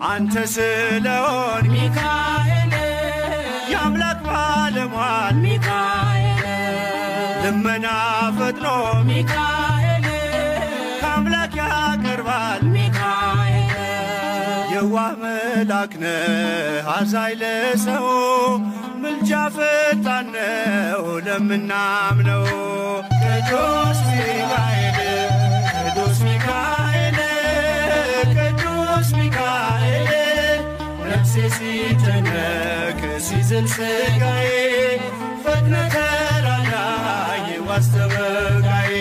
አንተ ስለሆን ሚካኤል የአምላክ ባለሟል ሚካኤል ልመና ፈጥኖ ሚካኤል ከአምላክ ያቀርባል ሚካኤል የዋህ መልአክ ነህ አዛኝ ለሰው ምልጃ ፈጣን ነው ለምናምነው ቅዱስ ሚካኤል ቅዱስ ሚካኤል ቅዱስ ሚካኤል ነፍሴ ሲጨነቅ ሲዝል ሥጋዬ ፈጥነህ ተራዳኝ ዋስተበቃዬ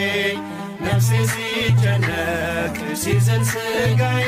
ነፍሴ ሲጨነቅ ሲዝል ሥጋዬ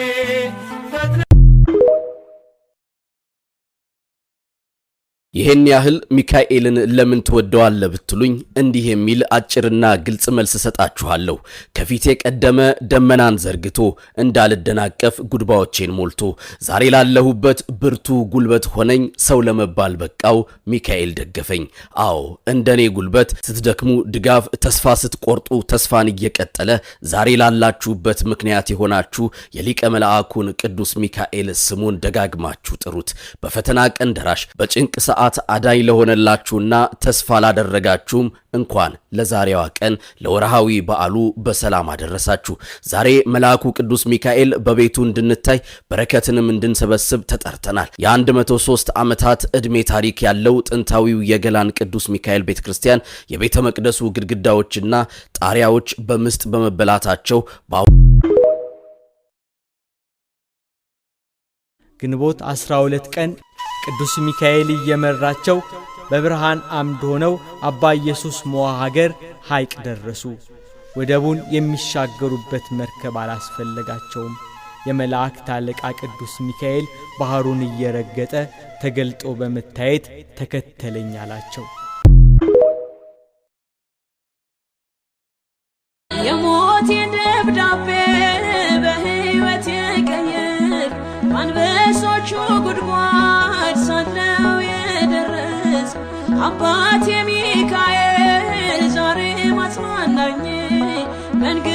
ይሄን ያህል ሚካኤልን ለምን ትወደዋለህ ብትሉኝ እንዲህ የሚል አጭርና ግልጽ መልስ ሰጣችኋለሁ። ከፊቴ ቀደመ ደመናን ዘርግቶ እንዳልደናቀፍ ጉድባዎቼን ሞልቶ ዛሬ ላለሁበት ብርቱ ጉልበት ሆነኝ ሰው ለመባል በቃው ሚካኤል ደገፈኝ። አዎ እንደኔ ጉልበት ስትደክሙ ድጋፍ ተስፋ ስትቆርጡ ተስፋን እየቀጠለ ዛሬ ላላችሁበት ምክንያት የሆናችሁ የሊቀ መላእክቱን ቅዱስ ሚካኤል ስሙን ደጋግማችሁ ጥሩት። በፈተና ቀን ደራሽ በጭንቅ ሰዓት አዳኝ ለሆነላችሁና ተስፋ ላደረጋችሁም እንኳን ለዛሬዋ ቀን ለወርሃዊ በዓሉ በሰላም አደረሳችሁ። ዛሬ መልአኩ ቅዱስ ሚካኤል በቤቱ እንድንታይ በረከትንም እንድንሰበስብ ተጠርተናል። የ103 ዓመታት ዕድሜ ታሪክ ያለው ጥንታዊው የገላን ቅዱስ ሚካኤል ቤተክርስቲያን የቤተ መቅደሱ ግድግዳዎችና ጣሪያዎች በምስጥ በመበላታቸው ግንቦት 12 ቀን ቅዱስ ሚካኤል እየመራቸው በብርሃን አምድ ሆነው አባ ኢየሱስ ሞዓ ሀገር ሐይቅ ደረሱ። ወደቡን የሚሻገሩበት መርከብ አላስፈለጋቸውም። የመላእክት አለቃ ቅዱስ ሚካኤል ባህሩን እየረገጠ ተገልጦ በመታየት ተከተለኝ አላቸው። የሞት ደብዳቤ በሕይወት የቀየር አንበሶቹ ጉድጓድ ሳለው የደረስ አባቴ ሚካኤል ዛሬ ማጽናናኝ መንገድ